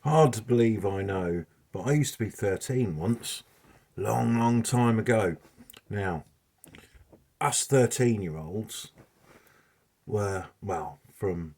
Hard to believe, I know, but I used to be 13 once. Long time ago. Now, us 13-year-olds were, well, from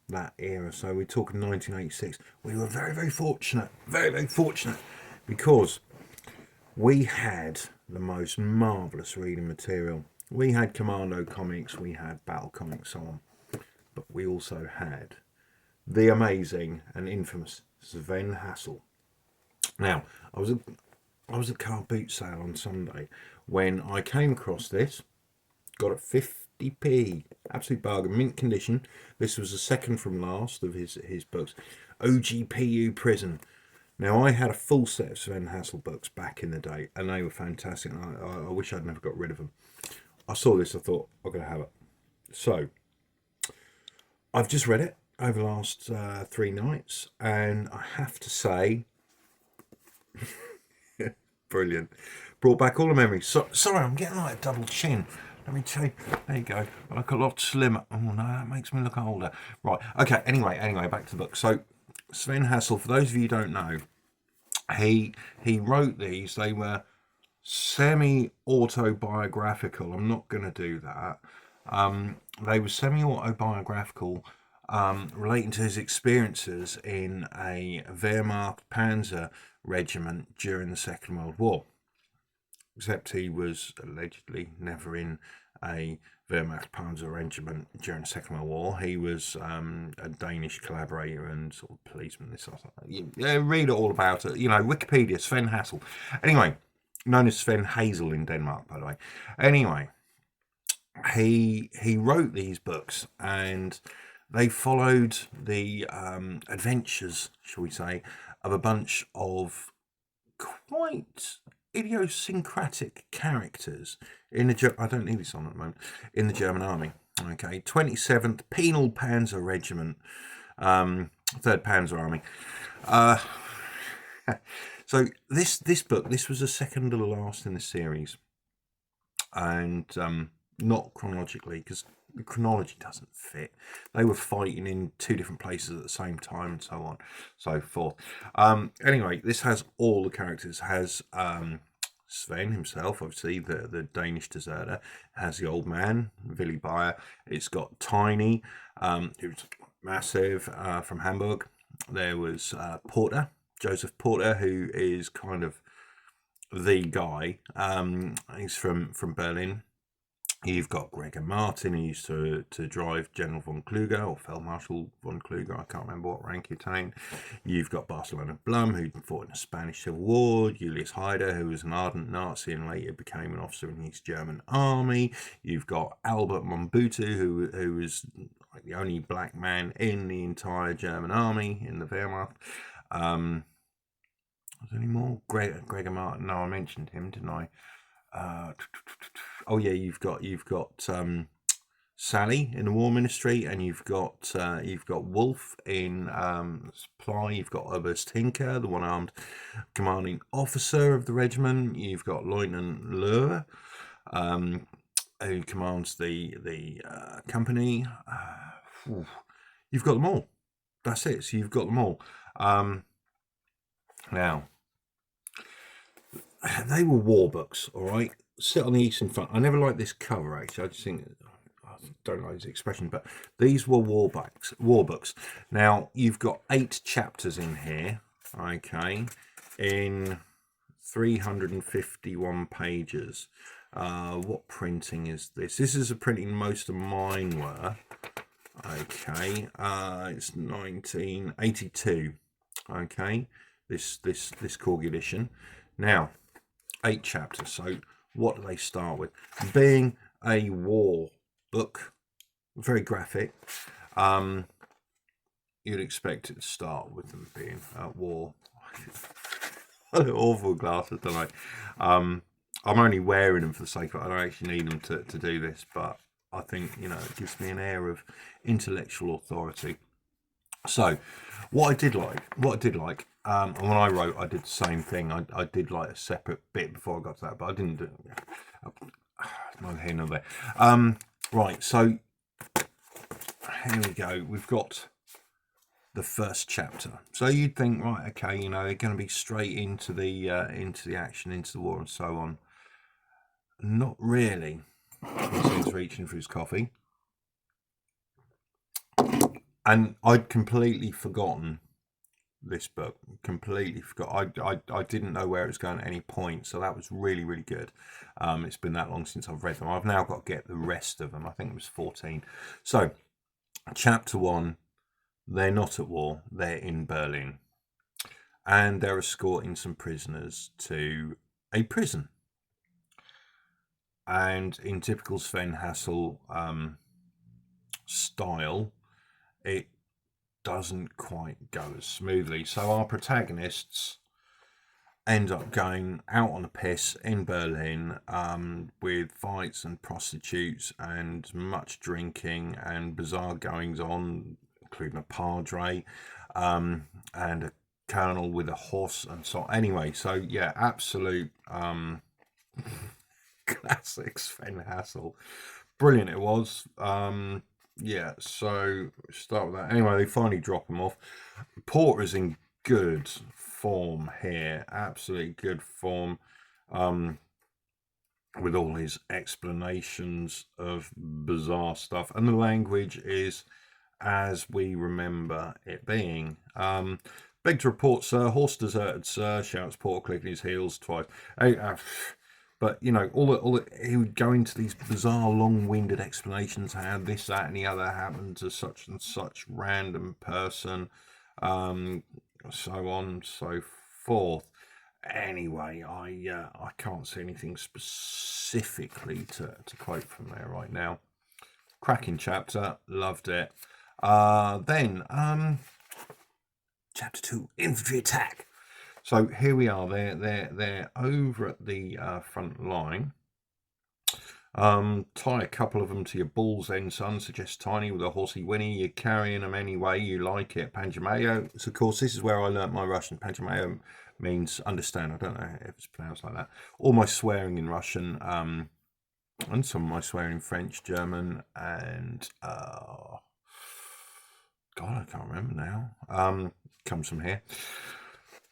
that era, so we're talking 1986. We were very fortunate, very fortunate, because we had the most marvellous reading material. We had Commando comics, we had Battle comics, so on, but we also had the amazing and infamous Sven Hassel. Now, I was at car boot sale on Sunday when I came across this. Got it 50p, absolute bargain, mint condition. This was the second from last of his books, OGPU Prison. Now, I had a full set of Sven Hassel books back in the day, and they were fantastic. I wish I'd never got rid of them. I saw this, I thought, I'm going to have it. So, I've just read it over the last 3 nights, and I have to say, brilliant. Brought back all the memories. Sorry, I'm getting like a double chin. Let me tell you. There you go. I look a lot slimmer. Oh no, that makes me look older. Right. Okay. Anyway, back to the book. So, Sven Hassel, for those of you who don't know, he wrote these. They were semi-autobiographical. I'm not going to do that. They were semi-autobiographical, relating to his experiences in a Wehrmacht Panzer regiment during the Second World War. Except he was allegedly never in a Wehrmacht Panzer regiment during the Second World War. He was a Danish collaborator and sort of policeman. This sort of, yeah, read all about it. You know, Wikipedia, Sven Hassel. Anyway, known as Sven Hassel in Denmark, by the way. Anyway, he wrote these books, and they followed the adventures, shall we say, of a bunch of quite idiosyncratic characters in the I don't need this on at the moment, in the German army. Okay, 27th Penal Panzer Regiment, 3rd Panzer Army. So this book, this was the second to the last in the series, and not chronologically, because the chronology doesn't fit. They were fighting in 2 different places at the same time, and so on, so forth. Anyway, this has all the characters. Has Sven himself, obviously the Danish deserter. Has the old man, Willy Beyer. It's got Tiny, who's massive, from Hamburg. There was Porter, Joseph Porter, who is kind of the guy. He's from Berlin. You've got Gregor Martin, who used to drive General von Kluger, or Feldmarschall von Kluger, I can't remember what rank he attained. You've got Barcelona Blum, who fought in the Spanish Civil War. Julius Haider, who was an ardent Nazi and later became an officer in the East German Army. You've got Albert Mombutu, who was like the only black man in the entire German Army, in the Wehrmacht. Was there any more? Gregor Martin, no, I mentioned him, didn't I? Oh yeah, you've got Sally in the War Ministry, and you've got Wolf in supply. You've got Oberst Hinker, the one-armed commanding officer of the regiment. You've got Lieutenant Löwe, who commands the company. You've got them all. That's it. So you've got them all. Now, they were war books, all right? Sit on the eastern front. I never liked this cover, actually. I just think, I don't like this expression, but these were war books. Now, you've got 8 chapters in here, okay, in 351 pages. What printing is this? This is a printing most of mine were. Okay, it's 1982. Okay, this Corgi edition. Now, 8 chapters. So what do they start with? Being a war book, very graphic, you'd expect it to start with them being at war. Awful glasses, don't I? I'm only wearing them for the sake of it. I don't actually need them to do this, but I think, you know, it gives me an air of intellectual authority. So what I did like, and when I wrote, I did the same thing. I did like a separate bit before I got to that, but I didn't do it. Neither here nor there. Right, so here we go. We've got the first chapter. So you'd think, right, okay, you know, they're going to be straight into the action, into the war, and so on. Not really. He's reaching for his coffee, and I'd completely forgotten this book. Completely forgot. I didn't know where it was going at any point, so that was really, really good. It's been that long since I've read them. I've now got to get the rest of them. I think it was 14. So chapter 1, they're not at war, they're in Berlin, and they're escorting some prisoners to a prison. And in typical Sven Hassel style, it doesn't quite go as smoothly. So our protagonists end up going out on a piss in Berlin, with fights and prostitutes and much drinking and bizarre goings on, including a padre and a colonel with a horse and so on. Anyway, so yeah, absolute classic Sven Hassel. Brilliant it was. Yeah, so start with that. Anyway, they finally drop him off. Porter's in good form here, absolutely good form, with all his explanations of bizarre stuff, and the language is as we remember it being. Beg to report, sir. Horse deserted, sir, shouts Porter, clicking his heels twice. But you know, he would go into these bizarre, long-winded explanations how this, that, and the other happened to such and such random person, so on, so forth. Anyway, I can't see anything specifically to quote from there right now. Cracking chapter, loved it. Then chapter 2, infantry attack. So here we are. They're over at the front line. Tie a couple of them to your bull's end, son, suggests Tiny with a horsey whinny. You're carrying them any way you like it. Panjamayo. So of course, this is where I learnt my Russian. Panjamayo means understand. I don't know if it's pronounced like that. All my swearing in Russian, and some of my swearing in French, German, and God, I can't remember now. Comes from here.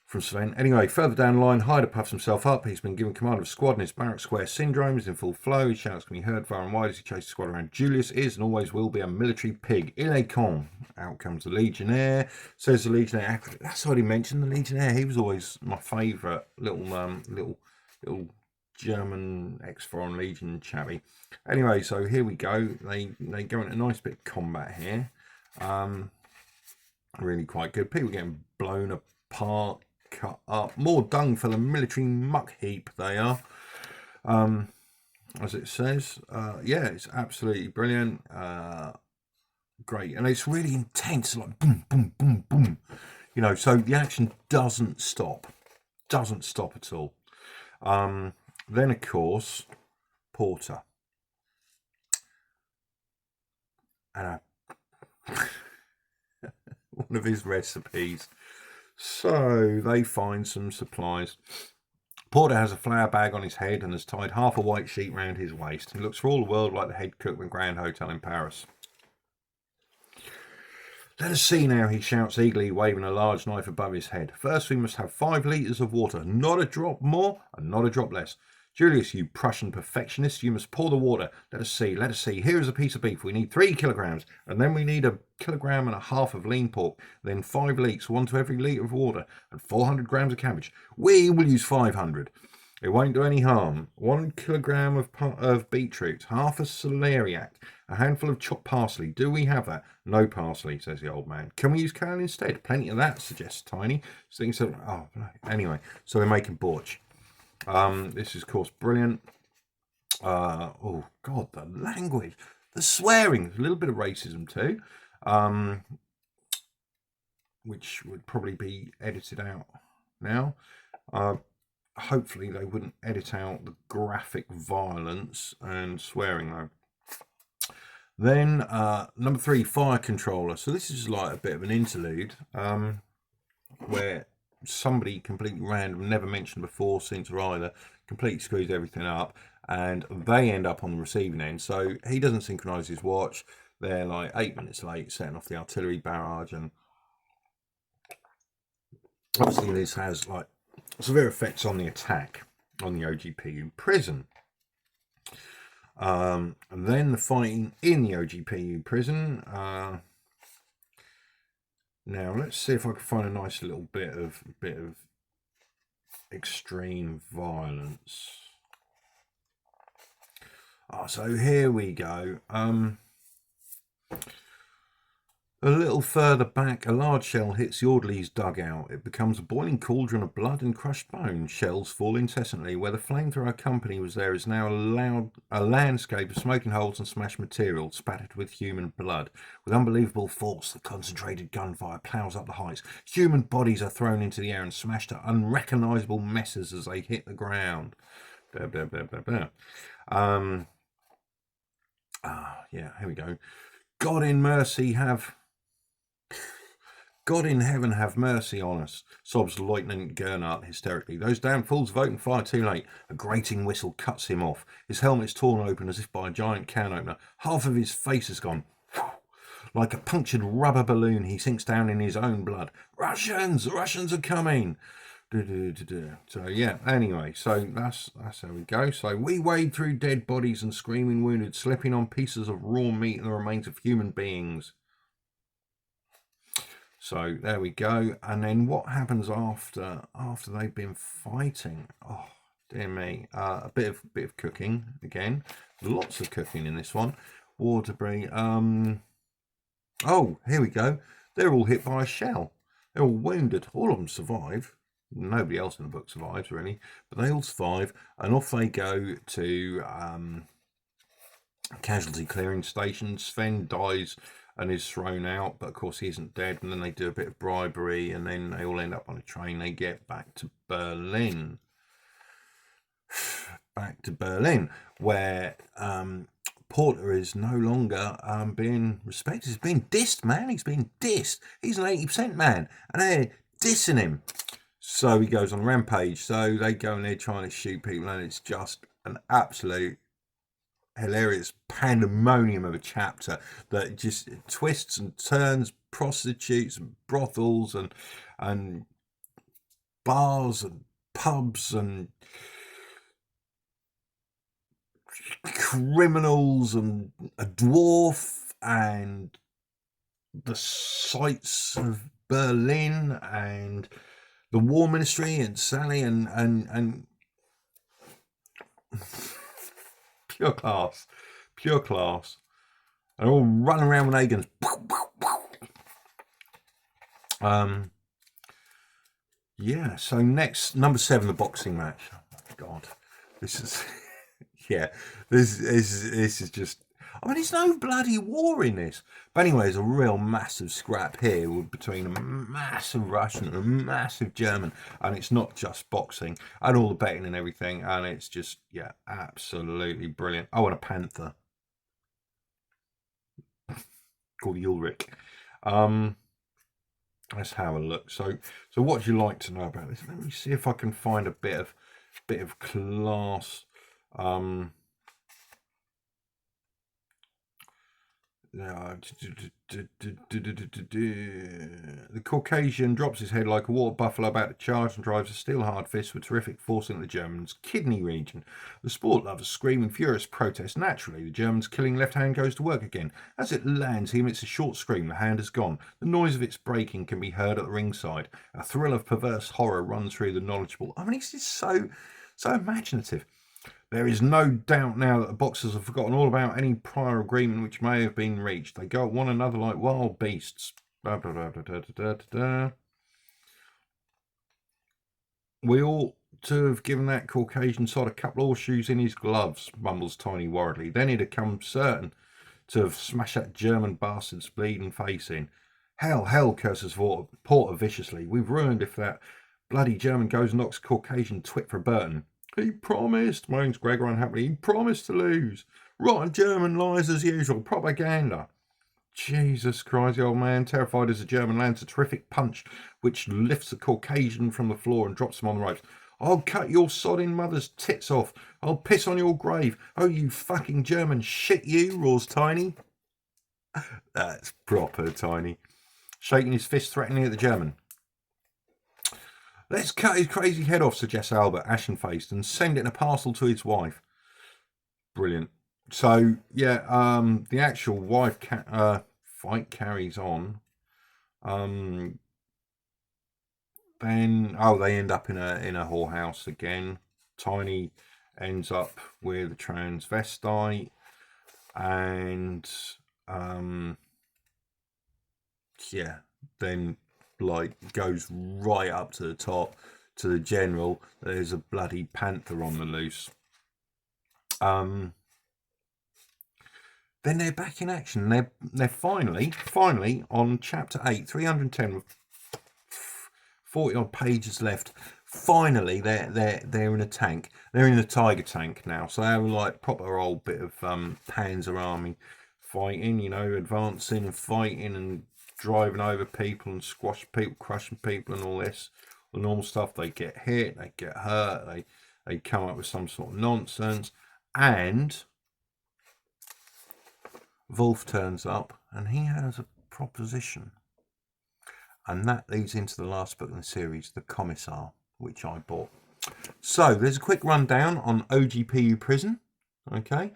From Sven. Anyway, further down the line, Hyder puffs himself up. He's been given command of a squad, and his Barrack Square syndrome is in full flow. His shouts can be heard far and wide as he chases the squad around. Julius is and always will be a military pig. Il est con. Out comes the Legionnaire. Says the Legionnaire. That's what he mentioned. The Legionnaire. He was always my favourite little German ex-Foreign Legion chappy. Anyway, so here we go. They go into a nice bit of combat here. Really quite good. People getting blown apart, cut up, more dung for the military muck heap they are, as it says. Yeah, it's absolutely brilliant. Great, and it's really intense, like boom boom boom boom, you know, so the action doesn't stop at all. Then of course Porter, and one of his recipes. So they find some supplies. Porter has a flour bag on his head and has tied half a white sheet round his waist. He looks for all the world like the head cook of a Grand Hotel in Paris. Let us see now, he shouts eagerly, waving a large knife above his head. First we must have 5 litres of water, not a drop more and not a drop less. Julius, you Prussian perfectionist, you must pour the water. Let us see. Here is a piece of beef. We need 3 kilograms, and then we need 1.5 kilograms of lean pork, then 5 leeks, 1 to every litre of water, and 400 grams of cabbage. We will use 500. It won't do any harm. 1 kilogram of beetroot, half a celeriac, a handful of chopped parsley. Do we have that? No parsley, says the old man. Can we use kale instead? Plenty of that, suggests Tiny. Anyway, so they're making bortsch. This is of course brilliant. Oh god, the language, the swearing, there's a little bit of racism too, which would probably be edited out now. Hopefully they wouldn't edit out the graphic violence and swearing though. Then number 3, fire controller. So this is like a bit of an interlude, where somebody completely random, never mentioned before, since or either, completely screws everything up, and they end up on the receiving end. So he doesn't synchronize his watch. They're like 8 minutes late setting off the artillery barrage, and obviously this has like severe effects on the attack on the OGPU prison. And then the fighting in the OGPU prison. Now let's see if I can find a nice little bit of extreme violence. So here we go. A little further back, a large shell hits the orderly's dugout. It becomes a boiling cauldron of blood and crushed bone. Shells fall incessantly. Where the flamethrower company was there is now a landscape of smoking holes and smashed material, spattered with human blood. With unbelievable force, the concentrated gunfire plows up the heights. Human bodies are thrown into the air and smashed to unrecognisable messes as they hit the ground. Blah, blah, blah, blah, blah. Yeah, here we go. God in heaven have mercy on us, sobs Lieutenant Gernhardt hysterically. Those damn fools vote and fire too late. A grating whistle cuts him off. His helmet's torn open as if by a giant can opener. Half of his face is gone. Like a punctured rubber balloon, he sinks down in his own blood. Russians! The Russians are coming! So yeah, anyway, so that's how we go. So we wade through dead bodies and screaming wounded, slipping on pieces of raw meat and the remains of human beings. So there we go. And then what happens after they've been fighting? Oh dear me. A bit of cooking again. Lots of cooking in this one. War debris. Oh, here we go. They're all hit by a shell. They're all wounded. All of them survive. Nobody else in the book survives really, but they all survive, and off they go to casualty clearing station. Sven dies and is thrown out, but of course he isn't dead, and then they do a bit of bribery, and then they all end up on a train. They get back to Berlin. Where Porter is no longer being respected. He's being dissed, man. He's being dissed. He's an 80% man, and they're dissing him. So he goes on a rampage. So they go and they're trying to shoot people, and it's just an absolute hilarious pandemonium of a chapter that just twists and turns, prostitutes and brothels and bars and pubs and criminals and a dwarf and the sights of Berlin and the War Ministry and Sally and pure class, and all running around with A-guns. Yeah. So next, number 7, the boxing match. Oh my God, this is yeah. This is just. I mean, there's no bloody war in this. But anyway, there's a real massive scrap here between a massive Russian and a massive German. And it's not just boxing and all the betting and everything. And it's just, yeah, absolutely brilliant. Oh, and a panther called Ulrich. Let's have a look. So what do you like to know about this? Let me see if I can find a bit of class. The Caucasian drops his head like a water buffalo about to charge and drives a steel hard fist with terrific force into the German's kidney region. The sport lovers scream in furious protest. Naturally, the German's killing left hand goes to work again. As it lands, he emits a short scream. The hand has gone. The noise of its breaking can be heard at the ringside. A thrill of perverse horror runs through the knowledgeable. I mean, it's just so imaginative. There is no doubt now that the boxers have forgotten all about any prior agreement which may have been reached. They go at one another like wild beasts. We ought to have given that Caucasian sod a couple of horseshoes in his gloves, mumbles Tiny worriedly. Then he'd have come certain to have smashed that German bastard's bleeding face in. Hell, curses Porter viciously. We've ruined if that bloody German goes and knocks a Caucasian twit for Burton. He promised, moans Gregor unhappily. He promised to lose. Rotten German lies as usual. Propaganda. Jesus, cries the old man, terrified as the German lands a terrific punch which lifts the Caucasian from the floor and drops him on the ropes. I'll cut your sodding mother's tits off. I'll piss on your grave. Oh, you fucking German shit, you, roars Tiny. That's proper Tiny. Shaking his fist threateningly at the German. Let's cut his crazy head off, suggests Albert, ashen-faced, and send it in a parcel to his wife. Brilliant. So, yeah, the actual wife fight carries on. Then, they end up in a whorehouse again. Tiny ends up with a transvestite, and yeah, then like goes right up to the top to the general. There's a bloody panther on the loose. Then they're back in action. They're finally on chapter 8, 310 with 40 odd pages left. Finally, they're in a tank. They're in a tiger tank now. So they're like proper old bit of Panzer Army fighting, you know, advancing and fighting and driving over people and squashing people, crushing people and all this. The normal stuff. They get hit, they get hurt, they come up with some sort of nonsense. And Wolf turns up and he has a proposition. And that leads into the last book in the series, The Commissar, which I bought. So there's a quick rundown on OGPU Prison. Okay.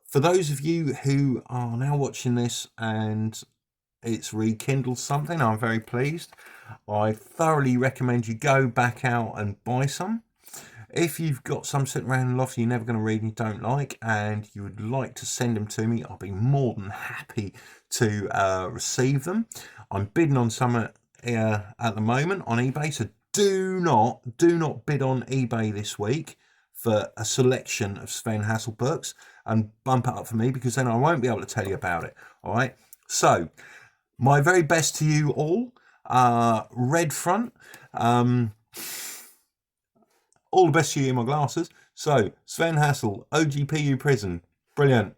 For those of you who are now watching this and it's rekindled something, I'm very pleased. I thoroughly recommend you go back out and buy some. If you've got some sitting around in the loft you're never going to read and you don't like, and you would like to send them to me, I'll be more than happy to receive them. I'm bidding on some at the moment on eBay, so do not bid on eBay this week for a selection of Sven Hassel books, and bump it up for me, because then I won't be able to tell you about it. All right. So my very best to you all. Red front. All the best to you in my glasses. So, Sven Hassel, OGPU Prison. Brilliant.